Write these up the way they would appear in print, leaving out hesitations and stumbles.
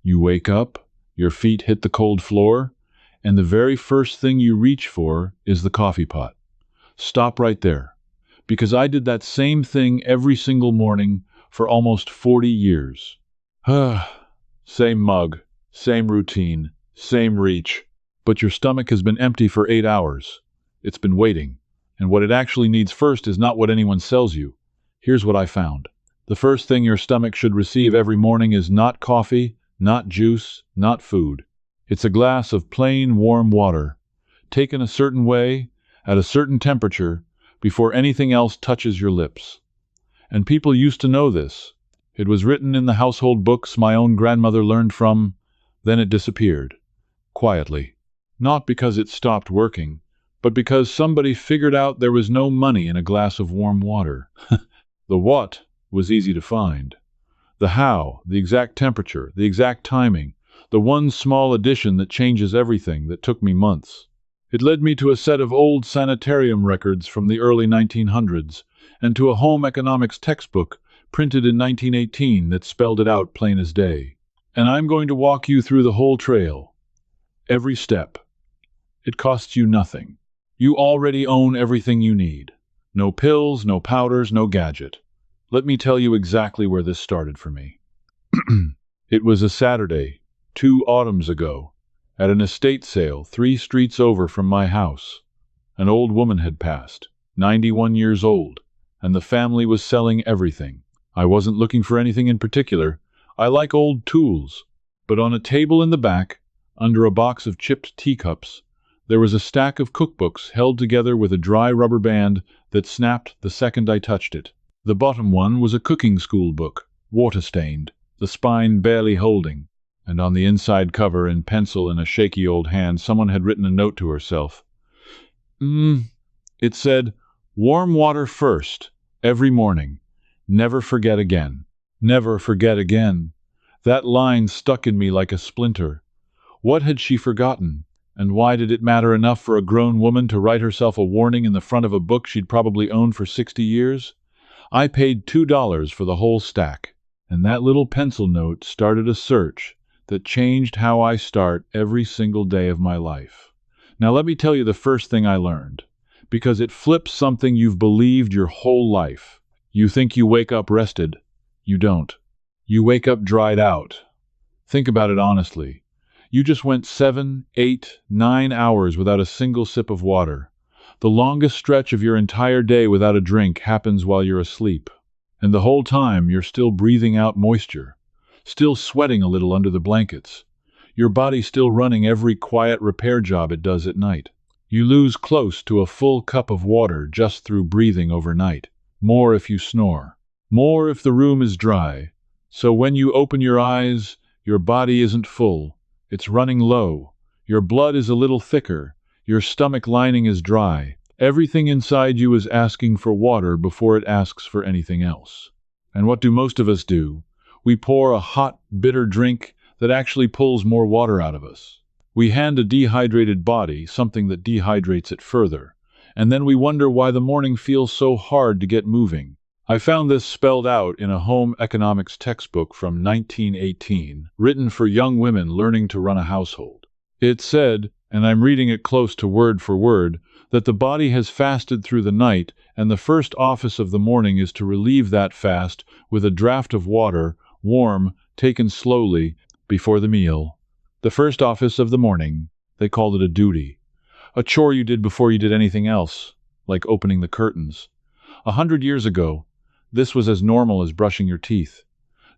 You wake up, your feet hit the cold floor, and the very first thing you reach for is the coffee pot. Stop right there, because I did that same thing every single morning for almost 40 years. Same mug, same routine, same reach, but your stomach has been empty for 8 hours. It's been waiting, and what it actually needs first is not what anyone sells you. Here's what I found. The first thing your stomach should receive every morning is not coffee, not juice, not food. It's a glass of plain, warm water, taken a certain way, at a certain temperature, before anything else touches your lips. And people used to know this. It was written in the household books my own grandmother learned from, then it disappeared, quietly. Not because it stopped working, but because somebody figured out there was no money in a glass of warm water. The what was easy to find. The how, the exact temperature, the exact timing, the one small addition that changes everything, that took me months. It led me to a set of old sanitarium records from the early 1900s and to a home economics textbook printed in 1918 that spelled it out plain as day. And I'm going to walk you through the whole trail. Every step. It costs you nothing. You already own everything you need. No pills, no powders, no gadget. Let me tell you exactly where this started for me. It was a Saturday, 2 autumns ago, at an estate sale 3 streets over from my house. An old woman had passed, 91 years old, and the family was selling everything. I wasn't looking for anything in particular. I like old tools. But on a table in the back, under a box of chipped teacups, there was a stack of cookbooks held together with a dry rubber band that snapped the second I touched it. The bottom one was a cooking school book, water-stained, the spine barely holding, and on the inside cover, in pencil in a shaky old hand, someone had written a note to herself. It said, "Warm water first, every morning. Never forget again." Never forget again. That line stuck in me like a splinter. What had she forgotten? And why did it matter enough for a grown woman to write herself a warning in the front of a book she'd probably owned for 60 years? I paid $2 for the whole stack, and that little pencil note started a search that changed how I start every single day of my life. Now let me tell you the first thing I learned, because it flips something you've believed your whole life. You think you wake up rested. You don't. You wake up dried out. Think about it honestly. You just went 7, 8, 9 hours without a single sip of water. The longest stretch of your entire day without a drink happens while you're asleep. And the whole time you're still breathing out moisture, still sweating a little under the blankets. Your body still running every quiet repair job it does at night. You lose close to a full cup of water just through breathing overnight. More if you snore. More if the room is dry. So when you open your eyes, your body isn't full. It's running low. Your blood is a little thicker. Your stomach lining is dry. Everything inside you is asking for water before it asks for anything else. And what do most of us do? We pour a hot, bitter drink that actually pulls more water out of us. We hand a dehydrated body something that dehydrates it further. And then we wonder why the morning feels so hard to get moving. I found this spelled out in a home economics textbook from 1918, written for young women learning to run a household. It said, and I'm reading it close to word for word, that the body has fasted through the night, and the first office of the morning is to relieve that fast with a draught of water, warm, taken slowly, before the meal. The first office of the morning, they called it a duty. A chore you did before you did anything else, like opening the curtains. 100 years ago, this was as normal as brushing your teeth.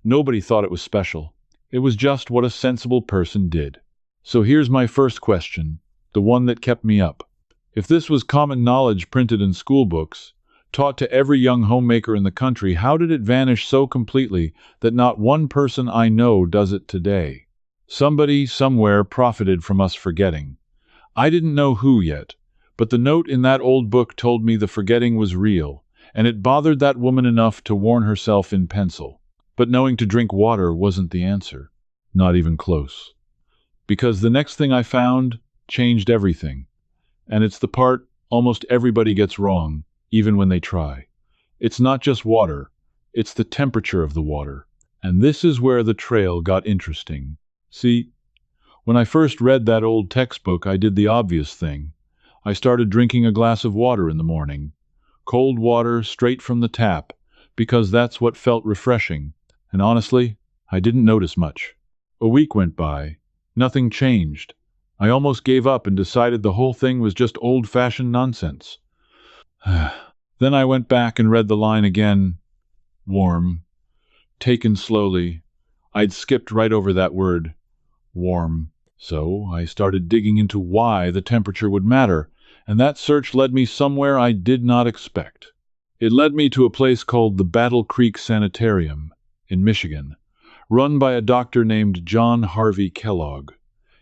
Nobody thought it was special. It was just what a sensible person did. So here's my first question, the one that kept me up. If this was common knowledge printed in school books, taught to every young homemaker in the country, how did it vanish so completely that not one person I know does it today? Somebody, somewhere, profited from us forgetting. I didn't know who yet, but the note in that old book told me the forgetting was real, and it bothered that woman enough to warn herself in pencil. But knowing to drink water wasn't the answer. Not even close. Because the next thing I found changed everything. And it's the part almost everybody gets wrong, even when they try. It's not just water, it's the temperature of the water. And this is where the trail got interesting. See, when I first read that old textbook, I did the obvious thing. I started drinking a glass of water in the morning. Cold water straight from the tap, because that's what felt refreshing. And honestly, I didn't notice much. A week went by. Nothing changed. I almost gave up and decided the whole thing was just old-fashioned nonsense. Then I went back and read the line again. Warm. Taken slowly. I'd skipped right over that word. Warm. So I started digging into why the temperature would matter, and that search led me somewhere I did not expect. It led me to a place called the Battle Creek Sanitarium in Michigan, run by a doctor named John Harvey Kellogg.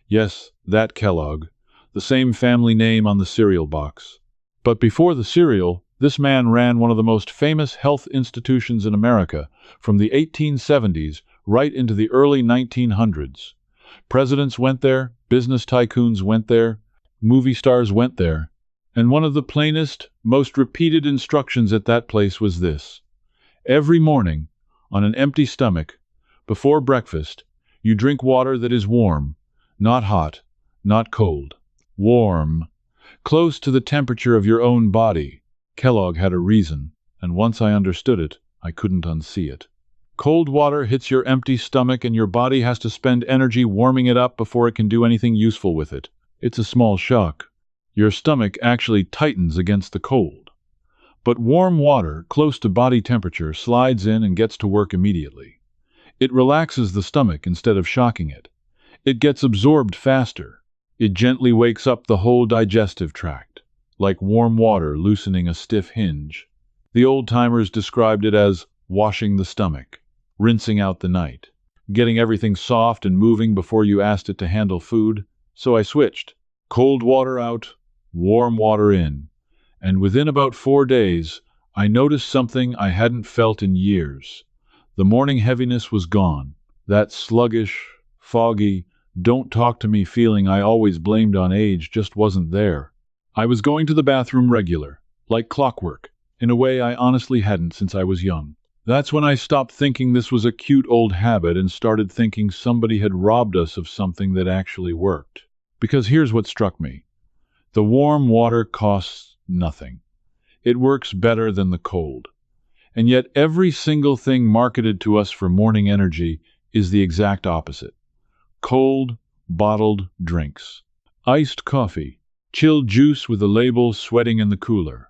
Yes, that Kellogg, the same family name on the cereal box. But before the cereal, this man ran one of the most famous health institutions in America from the 1870s right into the early 1900s. Presidents went there, business tycoons went there, movie stars went there, and one of the plainest, most repeated instructions at that place was this. Every morning, on an empty stomach, before breakfast, you drink water that is warm, not hot, not cold. Warm, close to the temperature of your own body. Kellogg had a reason, and once I understood it, I couldn't unsee it. Cold water hits your empty stomach and your body has to spend energy warming it up before it can do anything useful with it. It's a small shock. Your stomach actually tightens against the cold. But warm water, close to body temperature, slides in and gets to work immediately. It relaxes the stomach instead of shocking it. It gets absorbed faster. It gently wakes up the whole digestive tract, like warm water loosening a stiff hinge. The old-timers described it as washing the stomach, rinsing out the night, getting everything soft and moving before you asked it to handle food. So I switched. Cold water out, warm water in. And within about 4 days, I noticed something I hadn't felt in years. The morning heaviness was gone. That sluggish, foggy, don't talk to me feeling I always blamed on age just wasn't there. I was going to the bathroom regular, like clockwork, in a way I honestly hadn't since I was young. That's when I stopped thinking this was a cute old habit and started thinking somebody had robbed us of something that actually worked. Because here's what struck me. The warm water costs nothing. It works better than the cold. And yet every single thing marketed to us for morning energy is the exact opposite. Cold, bottled drinks. Iced coffee. Chilled juice with a label sweating in the cooler.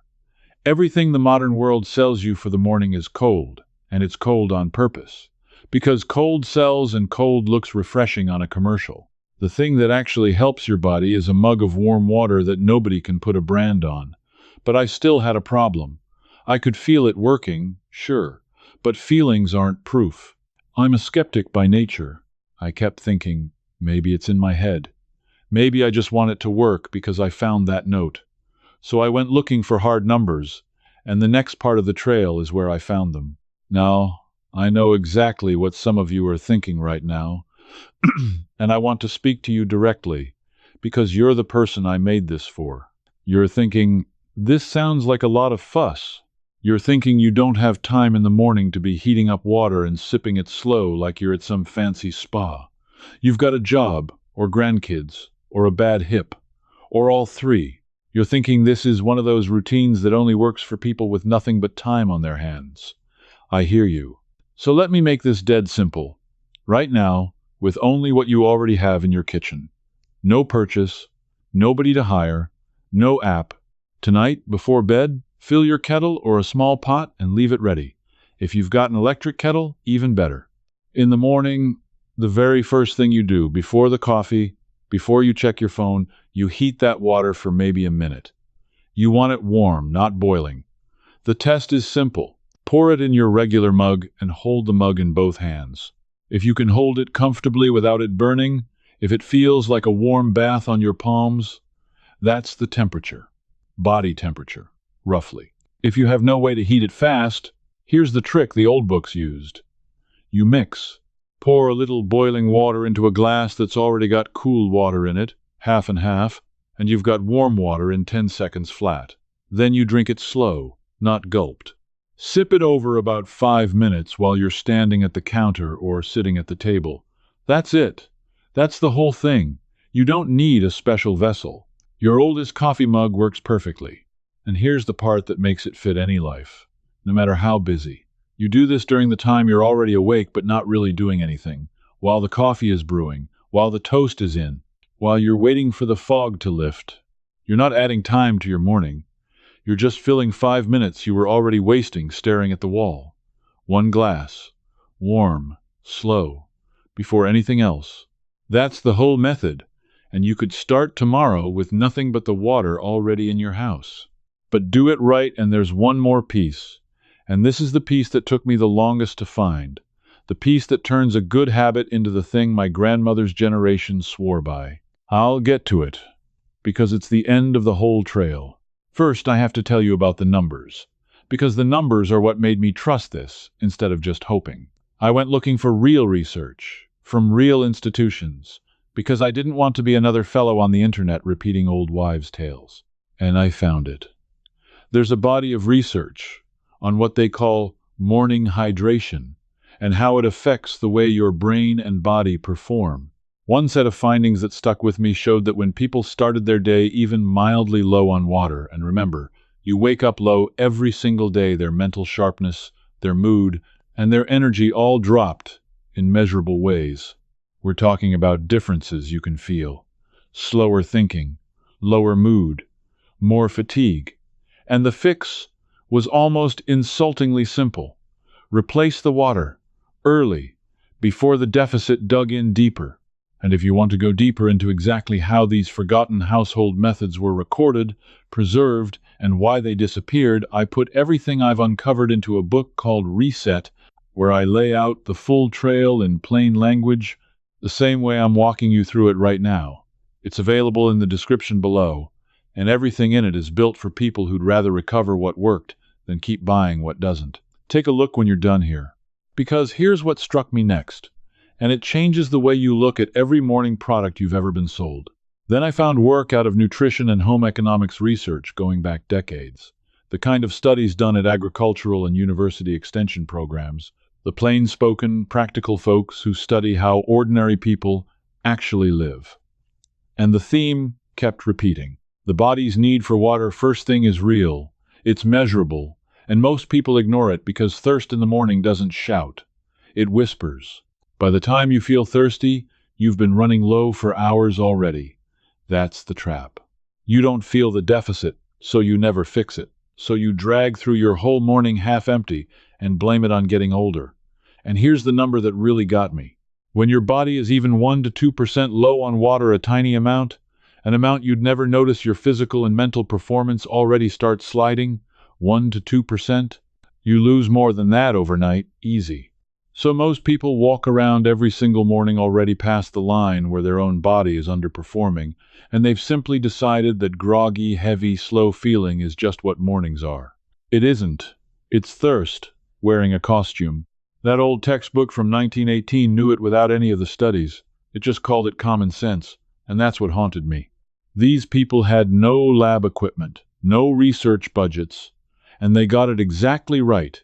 Everything the modern world sells you for the morning is cold, and it's cold on purpose. Because cold sells and cold looks refreshing on a commercial. The thing that actually helps your body is a mug of warm water that nobody can put a brand on. But I still had a problem. I could feel it working, sure, but feelings aren't proof. I'm a skeptic by nature. I kept thinking, maybe it's in my head. Maybe I just want it to work because I found that note. So I went looking for hard numbers, and the next part of the trail is where I found them. Now, I know exactly what some of you are thinking right now, and I want to speak to you directly, because you're the person I made this for. You're thinking, this sounds like a lot of fuss. You're thinking you don't have time in the morning to be heating up water and sipping it slow like you're at some fancy spa. You've got a job, or grandkids, or a bad hip, or all three. You're thinking this is one of those routines that only works for people with nothing but time on their hands. I hear you. So let me make this dead simple. Right now, with only what you already have in your kitchen. No purchase, nobody to hire, no app. Tonight, before bed, fill your kettle or a small pot and leave it ready. If you've got an electric kettle, even better. In the morning, the very first thing you do, before the coffee, before you check your phone, you heat that water for maybe a minute. You want it warm, not boiling. The test is simple. Pour it in your regular mug and hold the mug in both hands. If you can hold it comfortably without it burning, if it feels like a warm bath on your palms, that's the temperature. Body temperature, roughly. If you have no way to heat it fast, here's the trick the old books used. You mix. Pour a little boiling water into a glass that's already got cool water in it, half and half, and you've got warm water in 10 seconds flat. Then you drink it slow, not gulped. Sip it over about 5 minutes while you're standing at the counter or sitting at the table. That's it. That's the whole thing. You don't need a special vessel. Your oldest coffee mug works perfectly. And here's the part that makes it fit any life, no matter how busy. You do this during the time you're already awake but not really doing anything, while the coffee is brewing, while the toast is in, while you're waiting for the fog to lift. You're not adding time to your morning. You're just filling 5 minutes you were already wasting staring at the wall. One glass. Warm. Slow. Before anything else. That's the whole method, and you could start tomorrow with nothing but the water already in your house. But do it right, and there's one more piece. And this is the piece that took me the longest to find. The piece that turns a good habit into the thing my grandmother's generation swore by. I'll get to it, because it's the end of the whole trail. First, I have to tell you about the numbers, because the numbers are what made me trust this, instead of just hoping. I went looking for real research, from real institutions, because I didn't want to be another fellow on the internet repeating old wives' tales. And I found it. There's a body of research on what they call morning hydration, and how it affects the way your brain and body perform. One set of findings that stuck with me showed that when people started their day even mildly low on water, and remember, you wake up low every single day, their mental sharpness, their mood, and their energy all dropped in measurable ways. We're talking about differences you can feel. Slower thinking, lower mood, more fatigue. And the fix was almost insultingly simple. Replace the water, early, before the deficit dug in deeper. And if you want to go deeper into exactly how these forgotten household methods were recorded, preserved, and why they disappeared, I put everything I've uncovered into a book called Reset, where I lay out the full trail in plain language, the same way I'm walking you through it right now. It's available in the description below, and everything in it is built for people who'd rather recover what worked than keep buying what doesn't. Take a look when you're done here. Because here's what struck me next. And it changes the way you look at every morning product you've ever been sold. Then I found work out of nutrition and home economics research going back decades. The kind of studies done at agricultural and university extension programs. The plain-spoken, practical folks who study how ordinary people actually live. And the theme kept repeating. The body's need for water first thing is real. It's measurable. And most people ignore it because thirst in the morning doesn't shout. It whispers. By the time you feel thirsty, you've been running low for hours already. That's the trap. You don't feel the deficit, so you never fix it. So you drag through your whole morning half empty and blame it on getting older. And here's the number that really got me. When your body is even 1 to 2% low on water, a tiny amount, an amount you'd never notice, your physical and mental performance already starts sliding, 1 to 2%, you lose more than that overnight, easy. So most people walk around every single morning already past the line where their own body is underperforming, and they've simply decided that groggy, heavy, slow feeling is just what mornings are. It isn't. It's thirst, wearing a costume. That old textbook from 1918 knew it without any of the studies. It just called it common sense, and that's what haunted me. These people had no lab equipment, no research budgets, and they got it exactly right.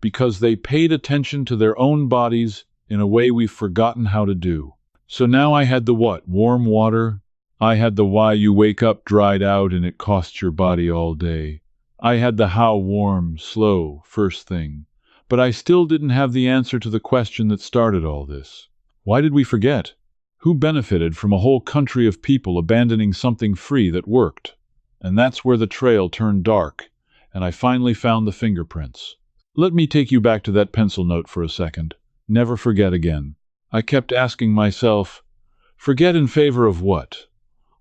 Because they paid attention to their own bodies in a way we've forgotten how to do. So now I had the what? Warm water? I had the why you wake up dried out and it costs your body all day. I had the how warm, slow, first thing. But I still didn't have the answer to the question that started all this. Why did we forget? Who benefited from a whole country of people abandoning something free that worked? And that's where the trail turned dark, and I finally found the fingerprints. Let me take you back to that pencil note for a second. Never forget again. I kept asking myself, forget in favor of what?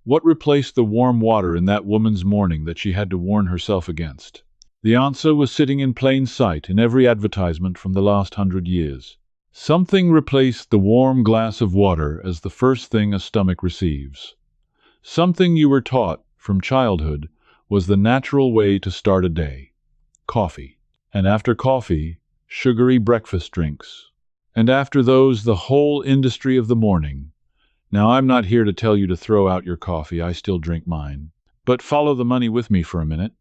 What replaced the warm water in that woman's morning that she had to warn herself against? The answer was sitting in plain sight in every advertisement from the last 100 years. Something replaced the warm glass of water as the first thing a stomach receives. Something you were taught from childhood was the natural way to start a day. Coffee. And after coffee, sugary breakfast drinks. And after those, the whole industry of the morning. Now, I'm not here to tell you to throw out your coffee. I still drink mine. But follow the money with me for a minute,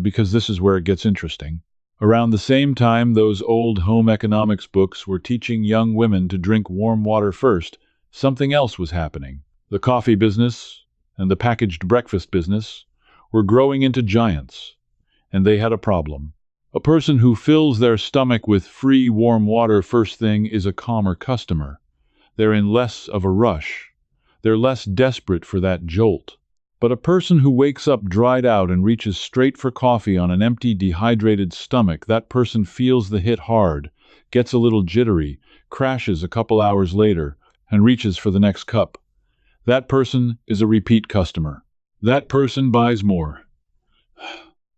because this is where it gets interesting. Around the same time, those old home economics books were teaching young women to drink warm water first Something else was happening. The coffee business and the packaged breakfast business were growing into giants, and they had a problem. A person who fills their stomach with free warm water first thing is a calmer customer. They're in less of a rush. They're less desperate for that jolt. But a person who wakes up dried out and reaches straight for coffee on an empty, dehydrated stomach, that person feels the hit hard, gets a little jittery, crashes a couple hours later, and reaches for the next cup. That person is a repeat customer. That person buys more.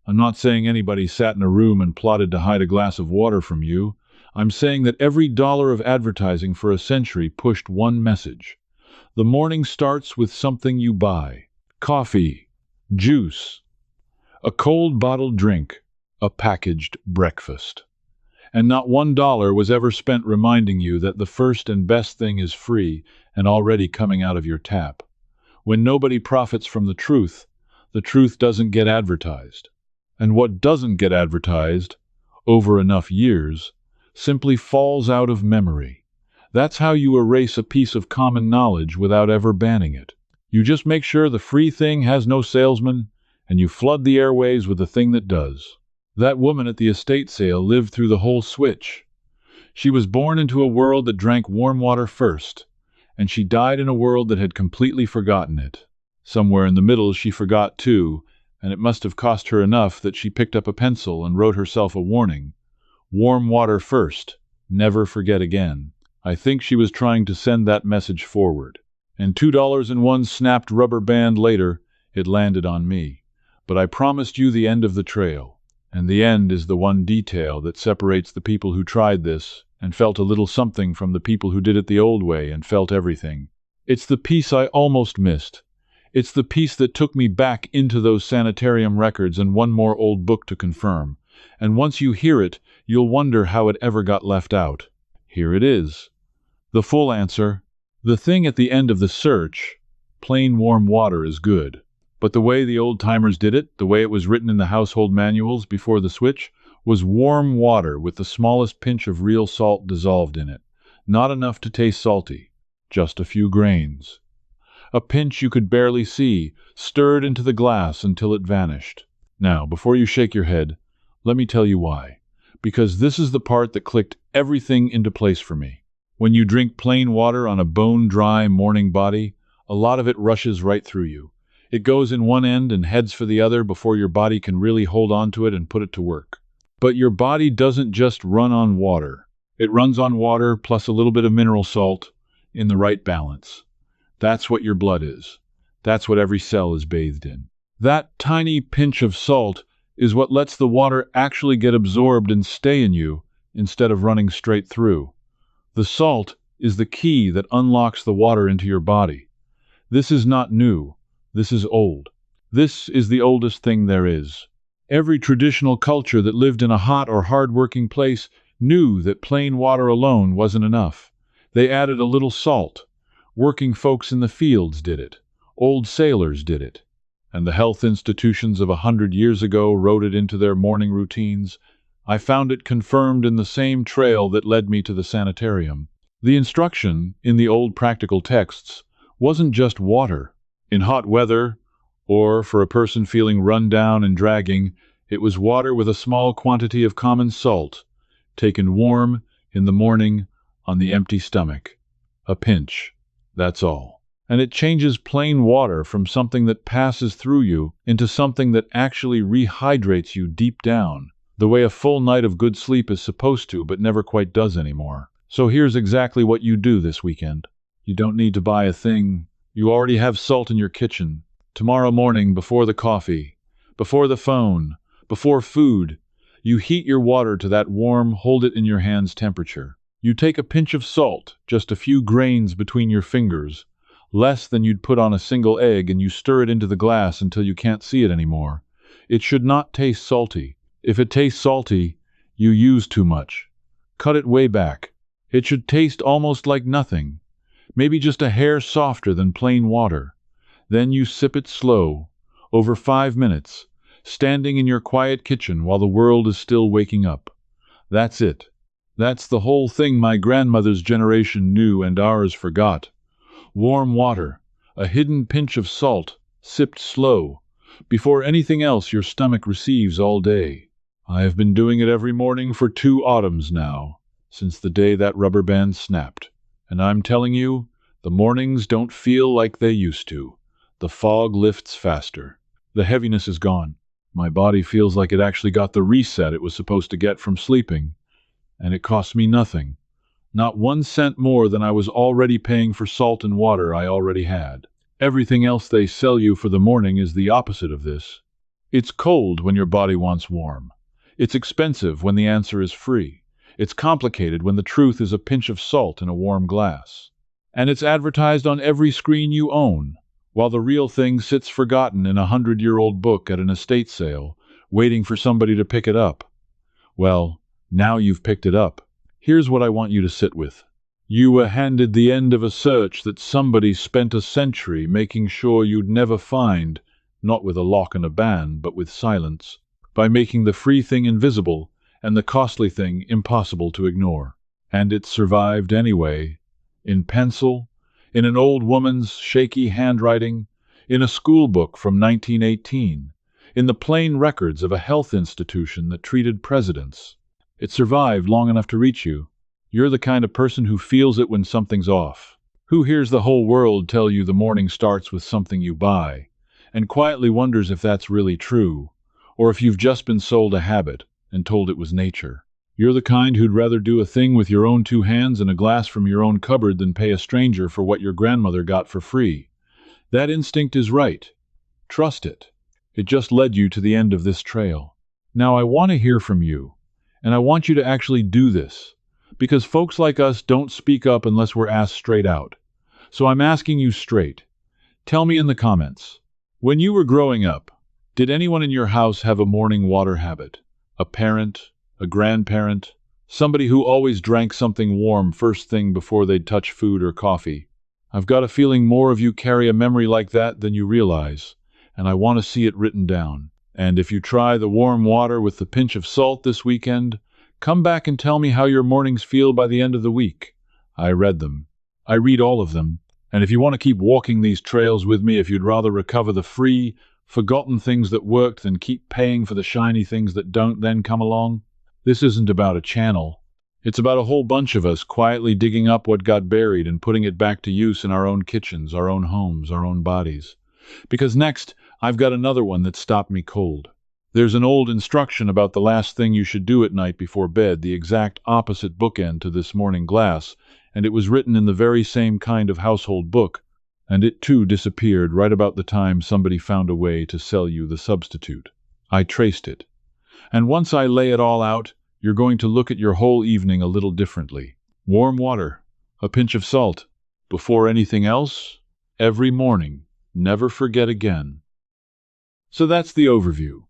I'm not saying anybody sat in a room and plotted to hide a glass of water from you. I'm saying that every dollar of advertising for a century pushed one message. The morning starts with something you buy. Coffee, juice, a cold bottled drink, a packaged breakfast. And not $1 was ever spent reminding you that the first and best thing is free and already coming out of your tap. When nobody profits from the truth doesn't get advertised. And what doesn't get advertised, over enough years, simply falls out of memory. That's how you erase a piece of common knowledge without ever banning it. You just make sure the free thing has no salesman, and you flood the airways with the thing that does. That woman at the estate sale lived through the whole switch. She was born into a world that drank warm water first, and she died in a world that had completely forgotten it. Somewhere in the middle she forgot too, and it must have cost her enough that she picked up a pencil and wrote herself a warning. Warm water first, never forget again. I think she was trying to send that message forward. And $2.01 snapped rubber band later, it landed on me. But I promised you the end of the trail. And the end is the one detail that separates the people who tried this and felt a little something from the people who did it the old way and felt everything. It's the piece I almost missed. It's the piece that took me back into those sanitarium records and one more old book to confirm. And once you hear it, you'll wonder how it ever got left out. Here it is. The full answer. The thing at the end of the search, plain warm water is good. But the way the old-timers did it, the way it was written in the household manuals before the switch, was warm water with the smallest pinch of real salt dissolved in it. Not enough to taste salty. Just a few grains. A pinch you could barely see, stirred into the glass until it vanished. Now, before you shake your head, let me tell you why. Because this is the part that clicked everything into place for me. When you drink plain water on a bone-dry morning body, a lot of it rushes right through you. It goes in one end and heads for the other before your body can really hold on to it and put it to work. But your body doesn't just run on water. It runs on water plus a little bit of mineral salt in the right balance. That's what your blood is. That's what every cell is bathed in. That tiny pinch of salt is what lets the water actually get absorbed and stay in you instead of running straight through. The salt is the key that unlocks the water into your body. This is not new. This is old. This is the oldest thing there is. Every traditional culture that lived in a hot or hard-working place knew that plain water alone wasn't enough. They added a little salt. Working folks in the fields did it. Old sailors did it. And the health institutions of 100 years ago wrote it into their morning routines. I found it confirmed in the same trail that led me to the sanitarium. The instruction, in the old practical texts, wasn't just water. In hot weather, or for a person feeling run down and dragging, it was water with a small quantity of common salt, taken warm, in the morning, on the empty stomach. A pinch. That's all. And it changes plain water from something that passes through you into something that actually rehydrates you deep down, the way a full night of good sleep is supposed to but never quite does anymore. So here's exactly what you do this weekend. You don't need to buy a thing. You already have salt in your kitchen. Tomorrow morning, before the coffee, before the phone, before food, you heat your water to that warm, hold-it-in-your-hands temperature. You take a pinch of salt, just a few grains between your fingers, less than you'd put on a single egg, and you stir it into the glass until you can't see it anymore. It should not taste salty. If it tastes salty, you use too much. Cut it way back. It should taste almost like nothing, maybe just a hair softer than plain water. Then you sip it slow, over 5 minutes, standing in your quiet kitchen while the world is still waking up. That's it. That's the whole thing my grandmother's generation knew and ours forgot. Warm water, a hidden pinch of salt, sipped slow, before anything else your stomach receives all day. I have been doing it every morning for 2 autumns now, since the day that rubber band snapped. And I'm telling you, the mornings don't feel like they used to. The fog lifts faster. The heaviness is gone. My body feels like it actually got the reset it was supposed to get from sleeping. And it costs me nothing. Not 1 cent more than I was already paying for salt and water I already had. Everything else they sell you for the morning is the opposite of this. It's cold when your body wants warm. It's expensive when the answer is free. It's complicated when the truth is a pinch of salt in a warm glass. And it's advertised on every screen you own, while the real thing sits forgotten in a 100-year-old book at an estate sale, waiting for somebody to pick it up. Well, now you've picked it up. Here's what I want you to sit with. You were handed the end of a search that somebody spent a century making sure you'd never find, not with a lock and a band, but with silence, by making the free thing invisible and the costly thing impossible to ignore. And it survived anyway, in pencil, in an old woman's shaky handwriting, in a school book from 1918, in the plain records of a health institution that treated presidents. It survived long enough to reach you. You're the kind of person who feels it when something's off, who hears the whole world tell you the morning starts with something you buy, and quietly wonders if that's really true, or if you've just been sold a habit and told it was nature. You're the kind who'd rather do a thing with your own 2 hands and a glass from your own cupboard than pay a stranger for what your grandmother got for free. That instinct is right. Trust it. It just led you to the end of this trail. Now I want to hear from you, and I want you to actually do this, because folks like us don't speak up unless we're asked straight out. So I'm asking you straight. Tell me in the comments. When you were growing up, did anyone in your house have a morning water habit? A parent? A grandparent? Somebody who always drank something warm first thing before they'd touch food or coffee? I've got a feeling more of you carry a memory like that than you realize, and I want to see it written down. And if you try the warm water with the pinch of salt this weekend, come back and tell me how your mornings feel by the end of the week. I read them. I read all of them. And if you want to keep walking these trails with me, if you'd rather recover the free, forgotten things that worked than keep paying for the shiny things that don't then come along, this isn't about a channel. It's about a whole bunch of us quietly digging up what got buried and putting it back to use in our own kitchens, our own homes, our own bodies. Because next, I've got another one that stopped me cold. There's an old instruction about the last thing you should do at night before bed, the exact opposite bookend to this morning glass, and it was written in the very same kind of household book, and it too disappeared right about the time somebody found a way to sell you the substitute. I traced it. And once I lay it all out, you're going to look at your whole evening a little differently. Warm water, a pinch of salt. Before anything else, every morning, never forget again. So that's the overview.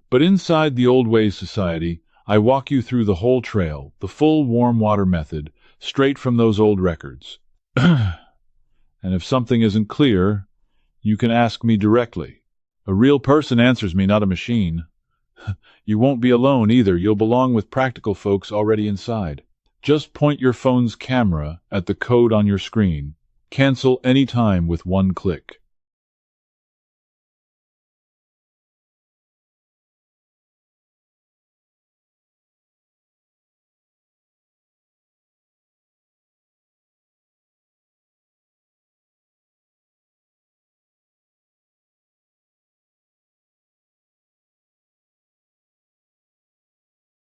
But inside the Old Ways Society, I walk you through the whole trail, the full warm water method, straight from those old records. And if something isn't clear, you can ask me directly. A real person answers me, not a machine. You won't be alone either. You'll belong with practical folks already inside. Just point your phone's camera at the code on your screen. Cancel any time with 1 click.